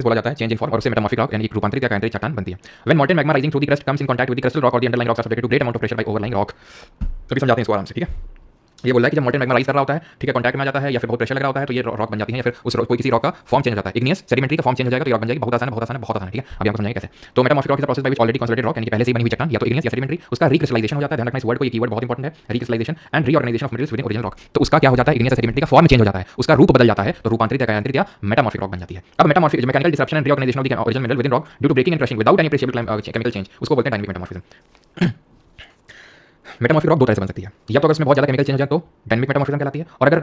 बोला जाता है चेंज इन फॉर्म और उससे मेटामॉर्फिक रॉक यानी रूपांतरित या कायांतरित चट्टान बनती है। When molten magma rising through the crust comes in contact with the crystal rock और the underlying rocks are subjected to great amount of pressure by overlying rock. तो भी समझाते हैं इसको आराम से, ठीक है। ये बोल रहा है कि जब मॉल्टेन मैग्मा राइज कर रहा होता है, ठीक है, कॉन्टैक्ट में आ जाता है या फिर बहुत प्रेशर लग रहा होता है तो ये रॉक बन जाती है या फिर उस कोई किसी रॉक का फॉर्म चेंज हो जाता है, इग्नियस सेडिमेंट्री का फॉर्म चेंज हो जाएगा तो ये रॉक बन जाएगी। बहुत आसान है, बहुत आसान है, बहुत आसान है, ठीक है। अभी आपको समझाएंगे कैसे। तो metamorphic rock is the process by which already consolidated rock यानी कि पहले से ही बनी हुई चट्टान या तो इग्नियस या सेडिमेंट्री उसका रिक्रिस्टलाइजेशन हो जाता है। ध्यान रखना इस वर्ड को, ये कीवर्ड बहुत इंपॉर्टेंट है, recrystallisation and reorganisation of materials with original rock. तो उसका क्या हो जाता है, इग्नियस या सेडिमेंट्री का फॉर्म चेंज हो जाता है, उसका रूप बदल जाता है तो रूपांतरित या कायांतरित या मेटामॉर्फिक रॉक बन जाती है। अब metamorphic mechanical disruption and reorganisation of the original mineral within rock due to breaking and crushing without any appreciable chemical change, उसको बोलते हैं डायनामिक मेटामॉर्फिज्म। मेटामॉर्फिक रॉक दो तरह से बन सकती है, या तो अगर इसमें बहुत ज़्यादा केमिकल चेंज हो जाए तो डायनामिक मेटामॉर्फिज्म कहलाती है, और अगर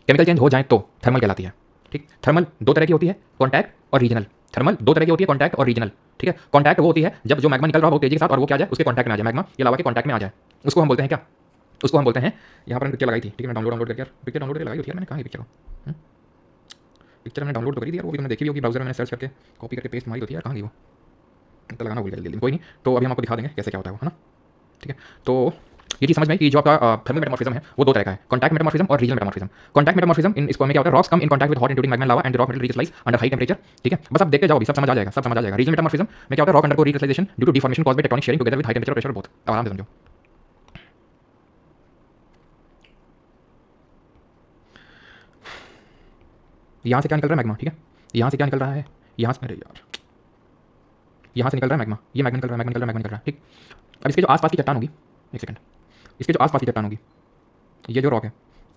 केमिकल चेंज हो जाए तो थर्मल कहलाती है, ठीक। थर्मल दो तरह की होती है, कॉन्टैक्ट और रीजनल। थर्मल दो तरह की होती है, कॉन्टैक्ट और रीजनल, ठीक है। कॉन्टैक्ट वो होती है जब जो मैग्मा निकल रहा हो तेजी के साथ और वो क्या जाए उसके कॉन्टैक्ट में आ जाए, मैग्मा ये लावा के कॉन्टैक्ट में आ जाए, उसको हम बोलते हैं क्या, उसको हम बोलते हैं, यहाँ पर पिक्चर लगाई थी, ठीक है, मैं डाउनलोड करके पिक्चर डाउनलोड करके लगाई थी यार मैंने, कहाँ है पिक्चर को, पिक्चर मैंने डाउनलोड तो करी थी यार, वो भी तुमने देखी भी होगी, ब्राउजर में मैंने सर्च करके कॉपी करके पेस्ट मारी होती है यार, कहाँ गई वो, तो लगाना भूल गया जल्दी, कोई नहीं। तो अभी हम आपको दिखा देंगे कैसे क्या होता है वो, है ना, ठीक है। तो ये चीज समझ में आई कि जो आपका थर्मल मेटामॉर्फिज्म है वो दो तरह का है, कॉन्टैक्ट मेटामॉर्फिज्म और रीजनल मेटामॉर्फिज्म। कॉन्टैक्ट मेटामॉर्फिज्म इन इसको में क्या होता है, rocks come in contact with hot including magma lava and rock metal recrystallize under high temperature, ठीक है। बस आप देखते जाओ, सब समझ आ जाएगा, सब समझ आ जाएगा। रीजनल मेटामॉर्फिज्म में क्या होता है, rock undergo recrystallisation due to deformation caused by tectonic shearing together with high temperature pressure both. आराम से समझो। यहाँ से क्या निकल रहा है, मैग्मा, ठीक है। यहाँ से क्या निकल रहा है, यहाँ से, अरे यार, यहाँ से निकल रहा है मैग्मा, ये मैग्मा निकल रहा है, मैग्मा निकल रहा है, मैग्मा निकल रहा है, ठीक। अब इसके जो आसपास की चट्टान होगी, एक सेकंड, इसके जो आसपास की चट्टान होगी, ये जो रॉक है,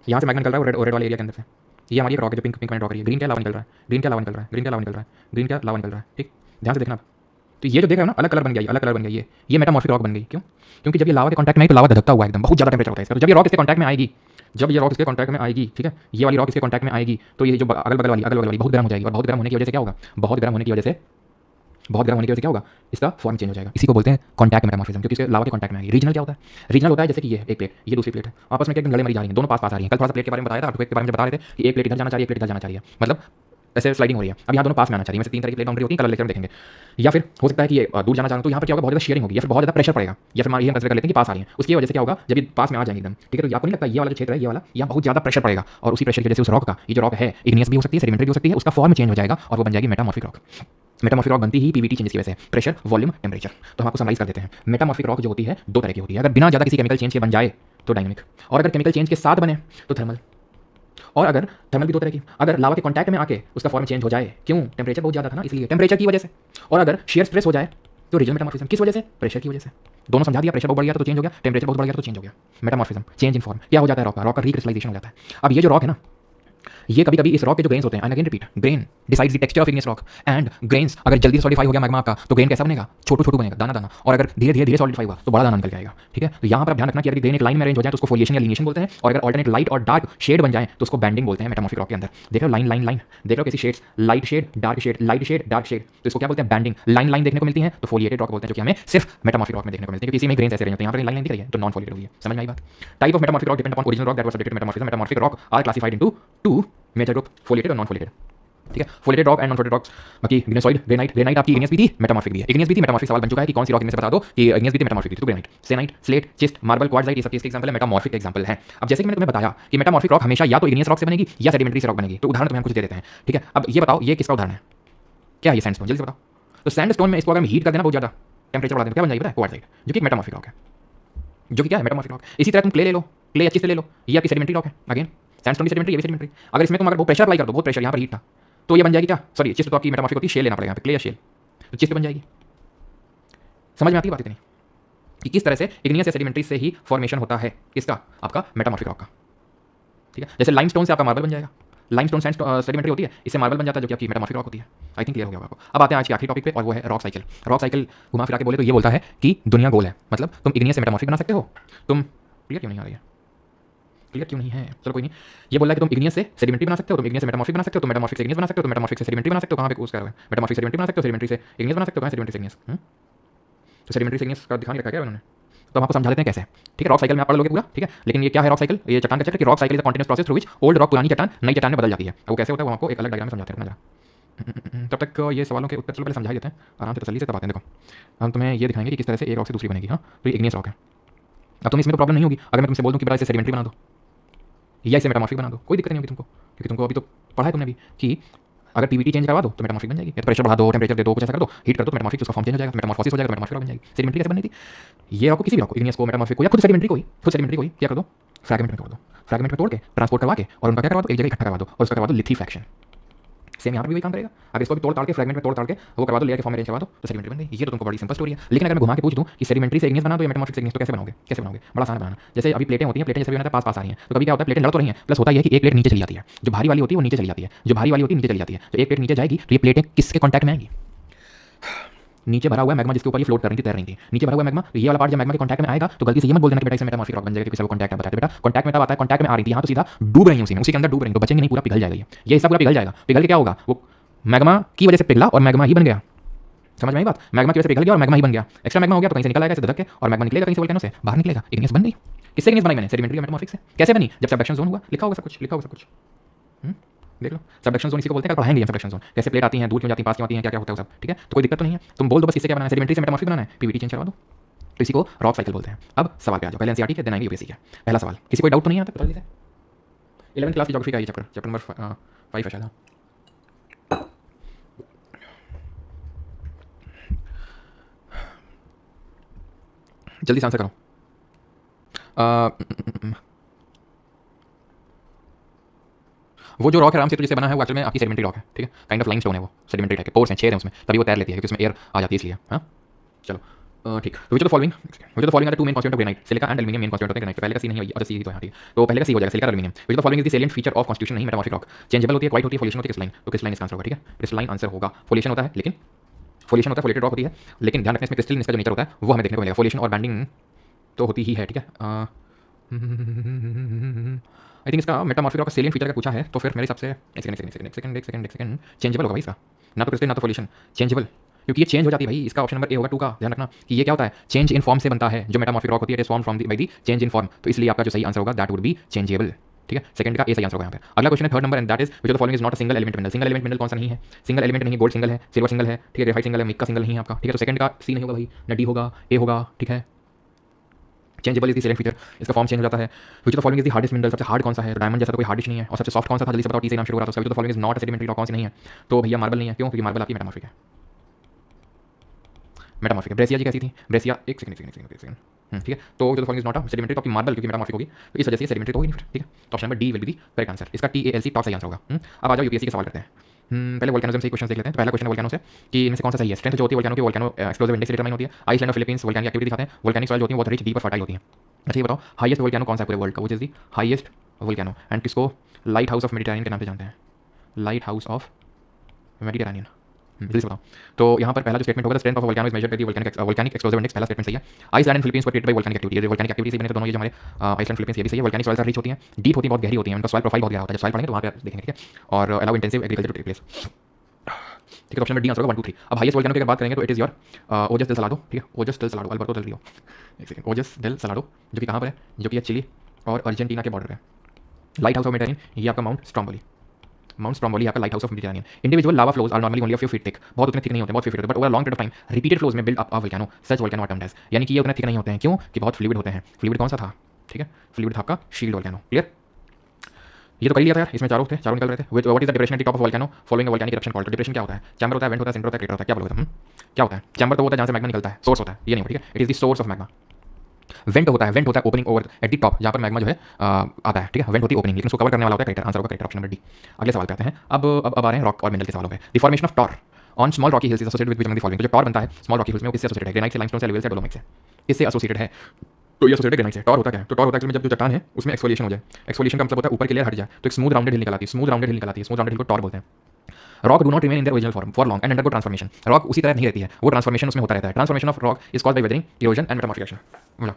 यहाँ से मैग्मा निकल रहा है रेड वाले एरिया के अंदर से, ये हमारी एक रॉक है जो पिंक पिंक रॉक है, ग्रीन क्या लावा निकल रहा है, ग्रीन क्या लावा निकल रहा है, ग्रीन क्या लावा निकल रहा है, ग्रीन क्या लावा निकल रहा है, ठीक। ध्यान से देखना आप। तो ये जो देख रहे हो ना, अलग कलर बन गया, अलग कलर बन गया, ये मेटामॉर्फिक रॉक बन गई। क्यों? क्योंकि जब ये लावा के कॉन्टैक्ट में आई तो लावा धधकता हुआ एकदम, बहुत ज़्यादा टेंपरेचर होता है इसका। तो जब ये रॉक इसके कॉन्टैक्ट में आएगी, जब ये रॉक इसके कॉन्टैक्ट में आएगी, ठीक है, ये वाली रॉक इसके कॉन्टैक्ट में आएगी तो ये जो अगल बगल वाली बहुत गर्म हो जाएगी, और बहुत गर्म होने की वजह से क्या होगा, बहुत गर्म होने की वजह से क्या होगा, इसका फॉर्म चेंज हो जाएगा। इसी को बोलते हैं कॉन्टैक्ट मेटामॉर्फिज्म, क्योंकि इसके लावा के कॉन्टैक्ट में आएगी। रीजनल क्या होता है, रीजनल होता है जैसे कि ये एक प्लेट, ये दूसरी प्लेट है, आपस में क्या एकदम लड़े मरी जा रही हैं, दोनों पास पास आ रही हैं। कल थोड़ा सा प्लेट के बारे में बताया था, अर्थक्वेक के बारे में बता रहे थे कि एक प्लेट इधर जाना चाहिए, एक प्लेट इधर जाना चाहिए, मतलब ऐसे स्लाइडिंग हो रही है। अब यहाँ दोनों पास में आना चाहिए, वैसे तीन तरह की प्लेट बाउंड्री होती है, कलर लेकर हम देखेंगे। या फिर हो सकता है कि ये दूर जाना चाहूँ तो यहाँ पर क्या होगा, बहुत ज़्यादा शेयरिंग होगी या फिर बहुत ज़्यादा प्रेशर पड़ेगा, या फिर ये हम कंसिडर कर लेते हैं कि पास आ रही है, उसकी वजह से क्या होगा, जब ये पास में आ जाएंगे एकदम, ठीक है, तो आपको नहीं लगता ये वाला जो क्षेत्र है, ये वाला यहाँ बहुत ज़्यादा प्रेशर पड़ेगा, और उसी प्रेशर की वजह से उस रॉक का, ये जो रॉक है इग्नियस भी हो सकती है, सेडिमेंटरी भी हो सकती है, उसका फॉर्म चेंज हो जाएगा और वो बन जाएगी मेटामॉर्फिक रॉक। मेटामॉर्फिक रॉक बनती ही पीवीटी चेंज की वजह से, प्रेशर, वॉल्यूम, टेंपरेचर। तो हम आपको समराइज कर देते हैं। मेटामॉर्फिक रॉक जो होती है दो तरह की होती है, अगर बिना ज़्यादा किसी केमिकल चेंज के बन जाए तो डायनामिक, और अगर केमिकल चेंज के साथ बने तो थर्मल। और अगर थर्मल भी दो तरह की, अगर लावा के कॉन्टैक्ट में आके उसका फॉर्म चेंज हो जाए, क्यों, टेंपरेचर बहुत ज़्यादा था ना, इसलिए टेंपरेचर की वजह से। और अगर शेयर स्ट्रेस हो जाए तो रीजनल मेटामॉर्फिज्म, किस वजह से, प्रेशर की वजह से। दोनों समझा दिया, प्रेशर बहुत बढ़ गया तो चेंज हो गया, टेंपरेचर बहुत बढ़ गया तो चेंज हो गया। मेटामॉर्फिज्म, चेंज इन फॉर्म, क्या हो जाता है, रॉक का रिक्रिस्टलाइजेशन हो जाता है। अब ये जो रॉक है ना, ये कभी कभी इस रॉक के जो ग्रेन्स होते हैं, and again repeat, grain decides the texture of igneous rock, and grains अगर जल्दी सॉलिडिफाई हो गया मैग्मा का तो ग्रेन कैसा बनेगा, छोटू छोटू बनेगा, दाना दाना, और अगर धीरे धीरे सॉलिडिफाई हुआ तो बड़ा दाना निकल के आएगा, ठीक है। तो यहाँ पर आप ध्यान रखना कि अगर ग्रेन एक लाइन में अरेंज हो जाए तो उसको फोलिएशन या लिनिएशन बोलते हैं, और अगर ऑल्टरनेट लाइट और डार्क शेड बन जाए तो उसको बैंडिंग बोलते हैं मेटामॉर्फिक रॉक के अंदर। देख रहे हो लाइन लाइन लाइन, देख रहे हो कैसी shades, light shade, dark shade, light shade, dark shade, तो इसको क्या बोलते हैं, बैंडिंग, लाइन लाइन देखने को मिलती है तो फोलिएटेड रॉक बोलते हैं, जो कि हमें सिर्फ मेटामॉर्फिक रॉक में देखने को मिलती है, क्योंकि इसी में ग्रेन्स ऐसे अरेंज होते हैं। यहाँ पर लाइन लाइन दिख रही है तो नॉन फोलिएटेड हुई है, समझ में आई बात। Type of metamorphic rock depend upon original rock that was subjected to metamorphism. Metamorphic rock are classified into two major group, foliated और नॉन फोलिएटेड, ठीक है। Foliated rock and non foliated rock, बाकी ग्रेनाइट, ग्रेनाइट आपकी igneous भी थी, metamorphic भी है। Igneous भी थी, मेटामॉर्फिक सवाल बन चुका है कि कौन सी रॉक इनमें से बता दो कि इग्नियस भी थी, मेटामॉर्फिक थी, तो ग्रेनाइट, सेनाइट, स्लेट, चिस्ट, मार्बल, क्वार्ट्जाइट, ये सब इसके एग्जांपल है, मेटामॉर्फिक एग्जांपल है। अब जैसे कि मैंने तुम्हें बताया कि मेटामॉर्फिक रॉक हमेशा या तो इग्नियस रॉक से बनेगी या सेडिमेंटरी से रॉक बनेगी, तो उदाहरण तुम्हें हम कुछ दे देते हैं, ठीक है। अब ये बताओ ये किसका उदाहरण है, क्या है ये, सैंडस्टोन, जल्दी से बताओ। तो सैंडस्टोन में इसको अगर हम हीट कर देना बहुत ज़्यादा, टेंपरेचर बढ़ा देना, क्या बन जाएगी पता है, क्वार्ट्जाइट, जो कि मेटामॉर्फिक रॉक है, जो कि क्या है, मेटामॉर्फिक रॉक। इसी तरह तुम क्ले ले लो, क्ले अच्छी से ले लो, ये आपकी सेडिमेंटरी रॉक है, अगेन सैंडस्टोन भी सेडिमेंटरी, ये भी सेडिमेंट्री। अगर इसमें तुम अगर वो प्रेशर अप्लाई कर दो, बहुत प्रेशर, यहाँ पर हीट था, तो ये बन जाएगी क्या, सॉरी चिस्ट तो आपकी मेटामॉर्फिक होती है, शेल लेना पड़ेगा यहाँ पे, क्ले या शेल, तो चिस्ट बन जाएगी। समझ में आती है बात इतनी कि किस तरह से इग्नियस या सेडिमेंट्री से ही फॉर्मेशन होता है किसका, आपका मेटामॉर्फिक रॉक का, ठीक है। जैसे लाइमस्टोन से आपका मार्बल बन जाएगा, लाइमस्टोन सेडिमेंट्री होती है, इससे मार्बल बन जाता है, जो कि आपकी मेटामॉर्फिक रॉक होती है। आई थिंक क्लियर हो गया आपको। अब आते हैं आज के आखिरी टॉपिक पे, और वो है रॉक साइकिल। रॉक साइकिल घुमा फिरा के बोले तो ये बोलता है कि दुनिया गोल है, मतलब तुम इग्नियस से मेटामॉर्फिक बना सकते हो, तुम क्लियर क्यों नहीं आ रही है, क्लियर क्यों नहीं है, चलो कोई नहीं। ये बोल रहा है कि तुम इग्नियस से सेडिमेंट्री बना सकते हो, तुम इग्नियस से मेटामॉर्फिक बना सकते हो, तुम मेटामॉर्फिक से इग्नियस बना सकते हो, तुम मेटामॉर्फिक से सेडिमेंट्री बना सकते हो, कहाँ पे यूज कर रहे हैं, मेटामॉर्फिक सेडिमेंट्री बना सकते हो, सेडिमेंट्री से इग्नियस बना सकते हो, कहाँ सेडिमेंट्री से इग्नियस, तो सेडिमेंट्री से इग्नियस का दिखा नहीं रखा क्या उन्होंने, तो हम आपको समझा देते हैं कैसे, ठीक है। रॉक साइकिल में आप पढ़ लोगे पूरा, ठीक है, लेकिन ये क्या है रॉक साइकिल, ये चट्टान का चक्र कि rock cycle is a continuous process through which old rock, पुरानी चट्टान नई चट्टान में बदल जाती है। वो कैसे होता है वो आपको एक अलग डायग्राम में समझाते हैं जरा। तब तक ये सवालों के उत्तर चलो पहले समझा देते हैं आराम से, तसल्ली से तब आते हैं। देखो हम तुम्हें ये दिखाएंगे कि किस तरह से एक रॉक से दूसरी बनेगी, हाँ, तो ये इग्नियस रॉक है। अब तुम्हें इसमें तो प्रॉब्लम नहीं होगी अगर मैं तुमसे बोल दूँ कि बड़ा इसे सेडिमेंट्री बना दो या इसे मेटामॉर्फिक बना दो, कोई दिक्कत नहीं होगी तुमको, क्योंकि तुमको अभी तो पढ़ा है तुमने भी कि अगर पीवीटी चेंज करवा दो तो मेटामॉर्फिक बन जाएगी, या प्रेशर बढ़ा दो, टेम्परेचर दे दो, कुछ ऐसा कर दो, हीट कर दो, मेटामॉर्फिक उसका फॉर्म चेंज हो जाएगा, मेटामॉर्फोसिस हो जाएगा, मेटामॉर्फिक हो जाएगा, मेटामॉर्फिक बन जाएगी। सेडिमेंट्री कैसे बननी थी, ये रॉक को किसी भी रॉक को, इग्नियस को, मेटामॉर्फिक को, या खुद सेडिमेंट्री को ही क्या कर दो, फ्रैगमेंट में तोड़ दो, फ्रैगमेंट में तोड़ के ट्रांसपोर्ट करवा के और उनका क्या करवा दो, एक जगह इकट्ठा करवा दो और उसका करवा दो लिथीफैक्शन। सेम यहाँ पर भी वही काम करेगा। अगर इसको भी तोड़ ताड़ के फ्रैगमेंट में तोड़ ताड़ के वो करवा दो, लेयर के फॉर्म में अरेंज करवा दो तो सेडिमेंट्री बन गई। ये तो तुमको बड़ी सिंपल स्टोरी है। लेकिन अगर मैं घुमा के पूछ दूं कि सेडिमेंट्री से इग्नियस बना दो या मेटामॉर्फिक से इग्नियस, तो कैसे बनाओगे? बड़ा आसान बनाना। जैसे अभी प्लेटें होती हैं, प्लेटें जैसे भी पास पास आ रही हैं, तो कभी क्या होता है, प्लेटें लड़ तो रही हैं, प्लस होता है कि एक प्लेट नीचे चली जाती है, जो भारी वाली होती है वो नीचे चली जाती है, जो भारी वाली होती है नीचे चली जाती है। तो एक प्लेट नीचे जाएगी तो ये प्लेटें किसके कॉन्टैक्ट में आएंगी, नीचे भरा हुआ मैग्मा जिसके ऊपर ये फ्लोट कर रही थी, तैर रही थी, नीचे भरा हुआ मैग्मा, तो ये वाला पार्ट जब मैग्मा के कॉन्टैक्ट में आएगा तो गलती से ये मत बोल देना कि बेटा इसमें मेटामॉर्फिक रॉक बन जाएगा, किसी को कॉन्टैक्ट में बताते बेटा कॉन्टैक्ट में तब आता है, कॉन्टैक्ट में आ रही थी यहाँ तो सीधा डूब रही है उसी के अंदर डूब रही, तो बचेंगे नहीं, पूरा पिघल जाएगा ये हिस्सा पूरा पिघल जाएगा। पिघल के क्या होगा, वो मैग्मा की वजह से पिघला और मैग्मा ही बन गया। समझ में आई बात, मैग्मा की वजह से पिघल गया और मैग्मा ही बन गया। एक्स्ट्रा मैग्मा हो गया तो कहीं से निकल आएगा, धधक के, और मैग्मा निकलेगा कहीं से वोल्केनो से बाहर निकलेगा, इग्नियस बन गई। किससे इग्नियस बनाई मैंने, सेडिमेंट्री मेटामॉर्फिक से। कैसे बनी, जब सबडक्शन जोन हुआ, लिखा होगा सब कुछ देख लो। सबडक्शन जोन इसी को बोलते हैं, पढ़ाएंगे हम सबडक्शन जोन, कैसे प्लेट आती हैं, दूर क्यों जाती हैं, पास क्यों आती हैं, क्या क्या होता है सब, ठीक है। तो कोई दिक्कत तो नहीं है, तुम बोल दो बस इससे क्या बनाना है, सेडिमेंट्री से मेटामॉर्फिक बनाना है, पीवीटी चेंज करवा दो, तो इसी को रॉक साइकिल बोलते हैं। अब सवाल पे आ जाओ, पहले एनसीईआरटी के देन आएंगे यूपीएससी का। पहला सवाल, किसी कोई डाउट तो नहीं आता, पता लीजिए 11th क्लास की ज्योग्राफी का ये चैप्टर नंबर 5 है शायद। जल्दी से आंसर करो। वो जो रॉक है रामसेतु जिससे बना है वो एक्चुअल में आपकी सेडिमेंट्री रॉक है, ठीक है, काइंड ऑफ लाइमस्टोन है, वो सेडिमेंट्री टाइप के पोर्स हैं, छेद हैं उसमें, तभी वो तैर लेती है क्योंकि उसमें एयर आ जाती है इसलिए। हाँ चलो ठीक। तो which of the following are two main constituent of granite, silica and aluminium main constituent होते हैं ग्रेनाइट। पहले का सी नहीं है, अच्छा सी तो है, ठीक है, तो पहले का सी हो जाएगा, silica aluminium. Which of the following is the salient feature of constitution, नहीं मेटामॉर्फिक रॉक, चेंजेबल होती है, क्वाइट होती है, फोलिएशन होती है, क्रिस्टलाइन, तो क्रिस्टलाइन इसका आंसर होगा, ठीक है, क्रिस्टलाइन आंसर होगा। फोलिएशन होता है लेकिन फोलिएशन होता है, फोलेटेड रॉक होती है, लेकिन ध्यान रखना इसमें क्रिस्टल इसका जो नेचर होता है वो हमें देखने को मिलेगा। फोलिएशन और बैंडिंग तो होती ही है, ठीक है। आई थिंक इसका मेटामॉर्फिक रॉक का सेलिएंट फीचर का पूछा है, तो फिर मेरे हिसाब से एक सेकंड चेंजेबल होगा भाई इसका, ना तो क्रिस्टल ना तो फोलिएशन, चेंजेबल, क्योंकि ये चेंज हो जाती है भाई। इसका ऑप्शन नंबर ए होगा 2 का, ध्यान रखना कि ये क्या होता है, चेंज इन फॉर्म से बनता है। जो मेटामॉर्फिक रॉक होती है it is form from by the change in form, तो इसलिए आपका जो सही आंसर होगा दैट वुड बी चेंजेबल, ठीक है। सेकंड का ए सही आंसर होगा यहाँ पे। अगला क्वेश्चन है third number and that is which of the following is not a single element mineral. Single element mineral कौन सा नहीं है, सिंगल एलिमेंट नहीं है, गोल्ड सिंगल है, सिल्वर सिंगल है, ठीक है, ग्रेफाइट सिंगल है, मिका सिंगल नहीं है आपका, ठीक है। तो सेकंड का सी नहीं होगा भाई, ना डी होगा, ए होगा, ठीक है। Changeable is the select feature, इसका फॉर्म चेंज हो जाता है। Which of the following is the hardest mineral, सबसे हार्ड कौन सा है, डायमंड जैसा तो कोई हार्डिश नहीं है, और सबसे सॉफ्ट कौन सा था, जल्दी से बताओ, टी से नाम शुरू हो रहा था। विच of the following is not a sedimentary rock, कौन सी नहीं है, तो भैया मार्बल नहीं है, क्यों, क्योंकि मार्बल आपकी मेटामॉर्फिक है, मेटामॉर्फिक है। ब्रेसिया जी कैसी थी, ब्रेसिया एक सेकंड ठीक है। तो जो following is not a sedimentary, तो आपकी मार्बल क्योंकि मेटामॉर्फिक होगी, तो इस वजह से सेडिमेंट्री तो होगी नहीं फिर, ठीक है। तो option number D will be the correct answer, इसका TALC टॉप सही आंसर होगा। अब आ जाओ यूपीएससी के सवाल करते हैं। पहले वोल्केनिज्म से क्वेश्चन देख लेते हैं। तो पहला क्वेश्चन है वोल्केनो से कि इनमें से कौन सा सही है। स्ट्रेंथ जो होती है वोल्केनो की, वोल्केनो एक्सप्लोसिव इंडेक्स से डिटरमाइन होती है। आइसलैंड और फिलीपींस वोल्केनिक एक्टिविटी दिखाते हैं। वोल्केनिक सॉइल जो होती है बहुत रिच, डीप और फर्टाइल होती है। अच्छा ये बताओ हाईएस्ट वोल्केनो कौन सा है पूरे वर्ल्ड का, which is the highest volcano, and किसको लाइट हाउस ऑफ मेडिटेरेनियन के नाम से जानते हैं, लाइट हाउस ऑफ मेडिटेरेनियन, जल्दी से बताओ। तो यहाँ पर पहला जो स्टेटमेंट होगा, strength of volcano is measured by the volcanic explosive index, पहला स्टेटमेंट सही है। Iceland and Philippines were created by volcanic activity, ये वोल्केनिक एक्टिविटी से बने तो दोनों ये जो हमारे आइसलैंड फिलीपींस ये भी सही है। वोल्केनिक सॉइल्स रिच होती हैं, डीप होती हैं, बहुत गहरी होती हैं, उनका सॉइल प्रोफाइल बहुत गहरा होता है। जब सॉइल पढ़ेंगे तो वहाँ पे देखेंगे, ठीक है। और allow intensive agriculture to take place, ठीक है। ऑप्शन नंबर डी आंसर होगा 1 2 3। अब हाईएस्ट वोल्केनो की अगर बात करेंगे तो it is your Ojos del Salado, ठीक है, Ojos del Salado, Alberto del Rio, एक सेकंड, ओजस डेल सलाडो, जो कि कहाँ पर है, जो कि चिली और अर्जेंटीना के बॉर्डर है। लाइट हाउस ऑफ मेडिटेरेनियन ये आपका माउंट स्ट्रोम्बोली, माउंट स्ट्रोम्बोली आपका light house of Mediterranean. Individual lava flows are normally only a few feet thick, बहुत उतने थिक नहीं होते, बहुत फ्यू फीट होते, but over long period of time repeated flows में build up a volcano, such volcano are termed as, यानी कि ये उतने थिक नहीं होते हैं, क्यों कि बहुत फ्लूइड होते हैं। फ्लूइड कौन सा था, ठीक है, फ्लूइड था आपका शील्ड वोल्केनो, क्लियर। ये तो कर लिया था यार, इसमें चारों थे, चारों निकल रहे थे। What is the depression at the top of volcano following a volcanic eruption called, तो डिप्रेशन क्या होता है, चैम्बर होता है, वेंट होता है, सेंटर होता है, क्रेटर होता है, क्या बोलोगे तुम, क्या होता है। चैम्बर तो होता है जहाँ से मैग्मा निकलता है, सोर्स होता है, ये नहीं हो, ठीक है, it is the source of magma. Went होता है opening over at the top, जहाँ पर मैग्मा जो है आता है, ठीक है, वेंट होती है ओपनिंग, लेकिन उसको कवर करने वाला होता है क्रेटर, आंसर होगा क्रेटर, ऑप्शन नंबर डी। अगले सवाल पे आते हैं। अब आ रहे हैं रॉक और मिनरल के सवालों पे। The formation of tor on small rocky hills is associated with which among the following, तो जो टॉर बनता है स्मॉल रॉकी हिल्स में वो किससे एसोसिएटेड है, ग्रेनाइट से, लाइमस्टोन से, एलुवियल से, डोलोमाइट से, किससे एसोसिएटेड है, तो ये एसोसिएटेड ग्रेनाइट से। टॉर होता क्या है, तो टॉर होता है जब जो चट्टान है उसमें एक्सफोलिएशन हो जाए, एक्सफोलिएशन का मतलब होता है ऊपर की लेयर हट जाए, तो एक स्मूथ राउंडेड हिल निकल आती है, स्मूथ राउंडेड हिल निकल आती है, स्मूथ राउंडेड हिल को टॉर बोलते हैं। Rock do not remain in their original form for long and undergo transformation, rock उसी तरह नहीं रहती है, वो ट्रांसफॉर्मेशन उसमें होता रहता है। Transformation of rock is called by weathering, erosion and metamorphication. बोला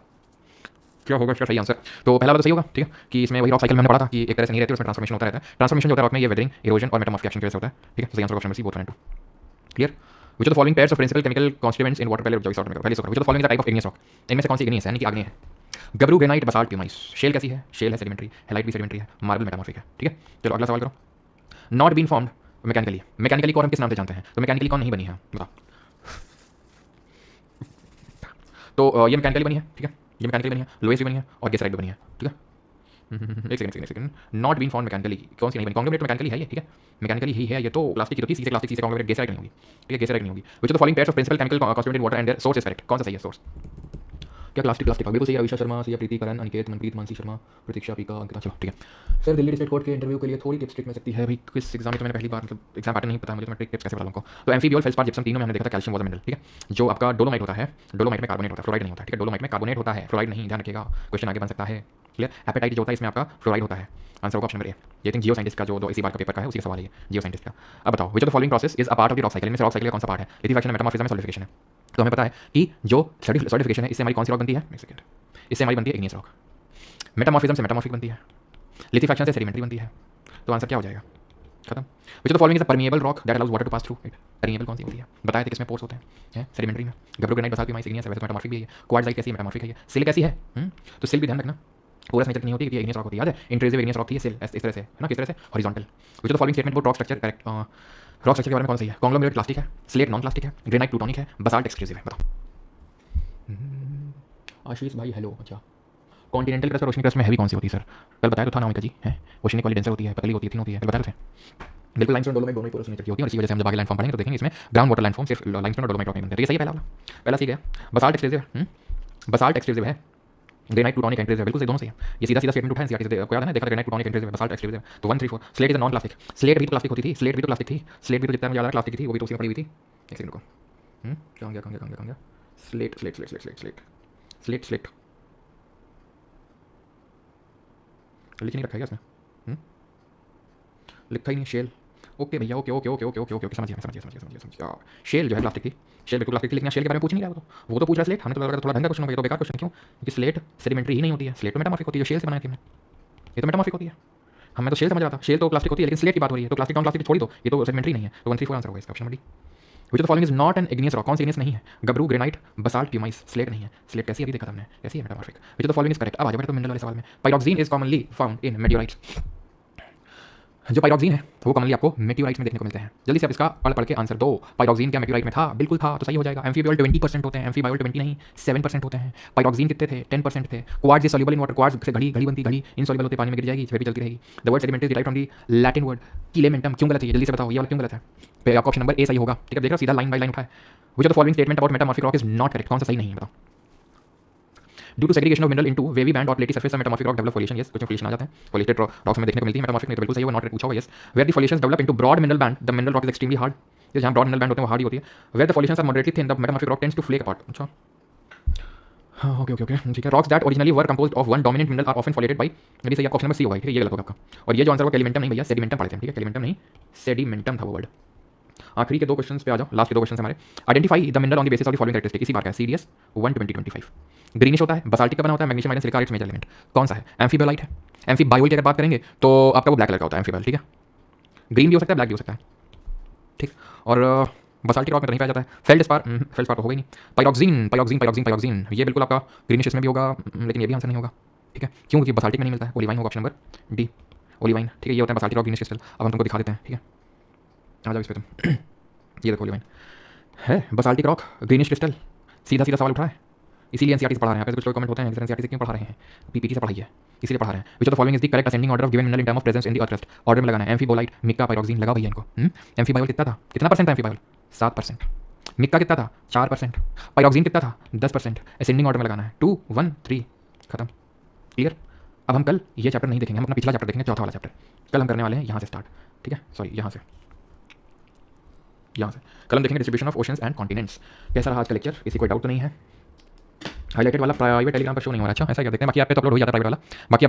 क्या होगा इसका सही आंसर, तो पहला बात तो सही होगा, ठीक है, कि इसमें वही रॉक साइकिल में हमने पढ़ा था कि एक तरह से नहीं रहती, उसमें ट्रांसफॉर्मेशन होता रहता है। ट्रांसफॉर्मेशन जो होता है रॉक में, ये वेदरिंग, इरोजन और मेटामॉर्फिकेशन की वजह से होता है, ठीक है। सही answer option C both 1 and 2, clear. Which of the following pairs of principal chemical constituents in water पहले रुक जाओ, सॉर्ट में करो, पहले sort. Which of the following is a type of igneous rock, इनमें से कौन सी igneous है, यानी कि आग्नेय है। Gabbro, granite, basalt, pumice. Shale कैसी है, शेल है सेडिमेंट्री, हेलाइट भी सेडिमेंट्री है, मार्बल मेटामॉर्फिक है, ठीक है। चलो अगला सवाल करो। Not been formed mechanically, mechanically कौन हम किस नाम से जानते हैं, तो मैकेनिकली कौन नहीं बनी है बताओ। तो ये मैकेनिकली बनी है, ठीक है, ये मैकेनिकली बनी है, लोएस्ट भी बनी है और गेसराइट भी बनी है, ठीक है। एक second not been found mechanically, कौन सी नहीं बनी? कॉन्ग्लोमरेट मैकेनिकली है ये, ठीक है, मैकेनिकली ही है ये तो। प्लास्टिक की तो थी, सीधे प्लास्टिक, सीधे कॉन्ग्लोमरेट, गैस नहीं होगी, ठीक है, गैस नहीं होगी। Which of the following pairs of principal chemical constituted water and their source is correct? कौन सा सही है सोर्स? क्या प्लास्टिक बिल्कुल सही है। अविशा शर्मा, सिया प्रीति, करण, अनिकेत, मनप्रीत, मानसी शर्मा, प्रतीक्षा, पीका, अंकिता। चलो ठीक है सर, दिल्ली डिस्ट्रिक्ट कोर्ट के इंटरव्यू के लिए थोड़ी टिप्स ट्रिक मिल सकती है भाई? किस एग्जाम में तो मैंने पहली बार मतलब एग्जाम पैटर्न नहीं पता मुझे, तो मैं ट्रिक टिप्स कैसे बता दूंगा? तो एम्फीबियल, फेल्सपार, जिप्सम, तीनों में हमने देखा था कैल्शियम वाज अ मिनरल, ठीक है। जो आपका डोलोमाइट होता है, डोलोमाइट में कार्बोनेट होता है, फ्लोराइड नहीं होता, ठीक है। डोलोमाइट में कार्बोनेट होता है, फ्लोराइड नहीं, ध्यान रखिएगा, क्वेश्चन आगे बन सकता है। क्लियर? एपेटाइट जो होता है इसमें आपका फ्लोराइड होता है। आंसर होगा ऑप्शन नंबर ए। ये थिंक जियो साइंटिस्ट का जो इसी बार का पेपर का है उसी का सवाल है, जियो साइंटिस्ट का। अब बताओ, विच of the following process is a part of the rock cycle? इनमें से रॉक साइकिल का कौन सा पार्ट है? लिथेफिकेशन, मेटामॉर्फिज्म, सॉलिडिफिकेशन है। तो हमें पता है कि जो सॉलिडिफिकेशन है इससे हमारी कौन सी रॉक बनती है? एक सेकंड, इससे हमारी बनती है इग्नियस रॉक। मेटामॉर्फिज्म से मेटामॉर्फिक बनती है, लिथेफिकेशन से सेडिमेंट्री बनती है। तो आंसर क्या हो जाएगा? खत्म। Which of the following is a permeable rock that allows water to pass through it? Permeable कौन सी होती है? बताए थे किसमें पोर्स होते हैं? सेडिमेंट्री में। गब्रो ग्रेनाइट, बसाल्ट, प्यूमाइस, इग्नियस है, वैसे मेटामॉर्फिक भी है। क्वार्ट्जाइट कैसी है? मेटामॉर्फिक है। सिल कैसी है? तो सिल भी ध्यान रखना, पूरा नेचर नहीं होती है कि इग्नियस रॉक होती है, याद है? इंट्रेसिव इग्नियस रॉक थी ये सिल, इस तरह से है ना, किस तरह से? Horizontal. Which of the following statement about rock structure correct? Rock structure के बारे में कौन सही है? कॉन्ग्लोमरेट प्लास्टिक है, स्लेट नॉन प्लास्टिक है, ग्रेनाइट प्लूटोनिक है, बसाल्ट एक्सक्लूसिव है। बताओ। आशीष भाई हेलो। अच्छा, कॉन्टिनेंटल क्रस्ट और ओशनिक क्रस्ट में हैवी कौन सी होती है सर? कल बताया तो था नामिका जी, है ओशनिक वाली डेंसर होती है, पतली होती है, थिन होती है, बताया थे बिल्कुल। लाइमस्टोन डोलोमाइट दोनों ही पोरस नेचर की होती है और इसी वजह से हम जब आगे लैंडफॉर्म पढ़ेंगे तो देखेंगे इसमें ग्राउंड वाटर लैंडफॉर्म सिर्फ लाइमस्टोन और डोलोमाइट रॉक नहीं बनते। तो ये सही है पहला सही गया। बसाल्ट एक्सक्लूसिव, बसाल्ट एक्सक्लूसिव है, ग्रेनाइट प्लूटोनिक इंट्रेसिव है, बिल्कुल सही, दोनों सही है। ये सीधा सिस्टेटमेंट उठाएं, सीधा आपको याद है ना, देखा ग्रेनाइट प्लूटोनिक इंट्रेसिव, बसाल्ट एक्सक्लूसिव। तो 1 3 4 slate is non plastic. Slate भी तो प्लास्टिक होती थी, स्लेट भी तो प्लास्टिक थी, स्लेट भी तो जितना मुझे याद है प्लास्टिक थी, वो भी तो उसी में पड़ी हुई थी। एक सेकंड को, कहाँ गया? Slate slate slate slate slate slate slate लिख नहीं रखा है क्या इसमें? लिखा ही नहीं। शेल, ओके भैया, ओके, समझिए। शेल जो है प्लास्टिक थी, शेल बिल्कुल प्लास्टिक थी, लेकिन शेल के बारे में पूछ नहीं रहा वो तो पूछ रहा स्लेट। हमें तो लगा थोड़ा ढंग का क्वेश्चन होगा, ये तो बेकार क्वेश्चन क्यों? क्योंकि स्लेट सेडिमेंट्री ही नहीं होती है, स्लेट तो मेटामॉर्फिक होती है, जो शेल से बनाई थी हमने, ये तो मेटामॉर्फिक होती है। हमें तो शेल समझ रहा था, शेल तो प्लास्टिक होती है, लेकिन स्लेट की बात हो रही है, तो प्लास्टिक नॉन प्लास्टिक छोड़ दो, ये तो सेडिमेंट्री नहीं है। तो 1 3 4 आंसर होगा इसका, option number D. Which of the following is not an igneous rock? कौन सी इग्नियस नहीं है? गब्रू, ग्रेनाइट, बसाल्ट, प्यूमाइस, स्लेट नहीं है। स्लेट कैसी अभी देखा था हमने, कैसी है? Metamorphic. Which of the following is correct? अब आ जाओ तो मिनरल वाले सवाल में। Pyroxene is commonly found in meteorites. जो पाइरोक्सीन है वो कॉमनली आपको मेटियोराइट्स में देखने को मिलते हैं। जल्दी से आप इसका पढ़ के आंसर दो। पाइरोक्सीन क्या मेटियोराइट में था? बिल्कुल था, तो सही हो जाएगा। एम्फीबायोल 20% होते हैं, एम्फीबायोल 20 नहीं 7% होते हैं। पाइरोक्सीन कितने थे? 10% थे। Quartz is soluble in water, quartz से घड़ी बनती, घड़ी इनसॉल्युबल होते, पानी में गिर जाएगी, फिर भी चलती रहेगी। The word sediment is derived from the Latin word कीलेमेंटम। क्यों गलत है? जल्दी से बताओ, ये वाला क्यों गलत है? आपका ऑप्शन नंबर ए सही होगा, ठीक है। देख रहा सीधा लाइन बाय लाइन उठा है। Which of the following statement about metamorphic rock is not correct? कौन सा सही नहीं है? बताओ। Due to segregation of mineral into wavy band और platy surface metamorphic rock develop foliation. Yes, कुछ फॉलिएशन आ जाते हैं, फॉलिएटेड रॉक्स में देखने को मिलती है। मेटामॉर्फिक नहीं तो बिल्कुल सही होगा, नॉट पूछा होगा। Yes, where the foliations develop into broad mineral band the mineral rock is extremely hard. ये जहां ब्रॉड मिनरल बैंड होते हैं वो हार्ड ही होती है। Where the foliations are moderately thin the metamorphic rock tends to flake apart. अच्छा, हाँ, ओके, ठीक है। Rocks that originally were composed of one dominant mineral are often foliated by, यदि सही आपका ऑप्शन नंबर सी होगा, ठीक है, ये गलत होगा आपका। और ये जो आंसर होगा कैलिमेंटम नहीं भैया, सेडिमेंटम पढ़े थे, ठीक है, कैलिमेंटम नहीं सेडिमेंटम था वो वर्ड। आखिरी के 2 क्वेश्चंस पे आ जाओ, लास्ट के 2 क्वेश्चंस हमारे। Identify the mineral on the basis of the following characteristic. इसी बार का है सीडीएस 1 20 25। ग्रीनिश होता है, बसाल्टिक का बना होता है, magnesium iron silica its major element. कौन सा है? एम्फीबायोलाइट है। एम्फीबायोल की अगर बात करेंगे तो आपका वो ब्लैक कलर का होता है एम्फीबायोल, ठीक है। ग्रीन भी हो सकता है, ब्लैक भी हो सकता है, ठीक। और बसाल्टिक रॉक में तो नहीं पाया जाता है। फेल्डस्पार तो होगा ही नहीं। पाइरोक्सीन ये बिल्कुल आपका ग्रीनिश इसमें भी होगा, लेकिन ये भी आंसर नहीं होगा, ठीक है। क्यों? क्योंकि बसाल्टिक में नहीं मिलता है। ओलिवाइन होगा ऑप्शन नंबर डी, ओलिवाइन, ठीक है। ये होता है बसाल्टिक रॉक ग्रीनिश क्रिस्टल। अब हम तुमको दिखा देते हैं, ठीक है, आ जाओ इस पर तुम। ये देखो ओलिवाइन है, बसाल्टिक रॉक, ग्रीनिश क्रिस्टल, सीधा सवाल उठा है, इसीलिए एनसीईआरटी से पढ़ा रहे हैं। कुछ लोग कमेंट होते हैं कि एनसीईआरटी से क्यों पढ़ा रहे हैं? पीपीटी से पढ़ाइए, इसीलिए पढ़ा रहे हैं। विच of the following is the correct ascending order of given mineral in term of presence in the earth crust? Order में लगाना है। एम्फीबोलाइट, मिक्का, पाइरोक्सीन, लगा भैया इनको। एम्फीबायोल कितना था? कितना परसेंट था एम्फीबायोल? 7%। मिक्का कितना था? 4%। पाइरोक्सीन कितना था? 10%। असेंडिंग ऑर्डर में लगाना है। 2 1 3 खत्म, क्लियर। अब हम कल ये चैप्टर नहीं देखेंगे, हम अपना पिछला चैप्टर देखेंगे, चौथा वाला चैप्टर कल हम करने वाले हैं यहाँ से स्टार्ट, ठीक है। सॉरी, यहाँ से कल हम देखेंगे distribution of oceans and continents. कैसा रहा आज का लेक्चर? किसी कोई डाउट तो नहीं है? हाईलाइटेड वाला प्राइवेट टेलीग्राम पर शो नहीं हो रहा, अच्छा ऐसा क्या? देखते हैं, बाकी आप पे तो अपलोड हो जाता है प्राइवेट वाला, बाकी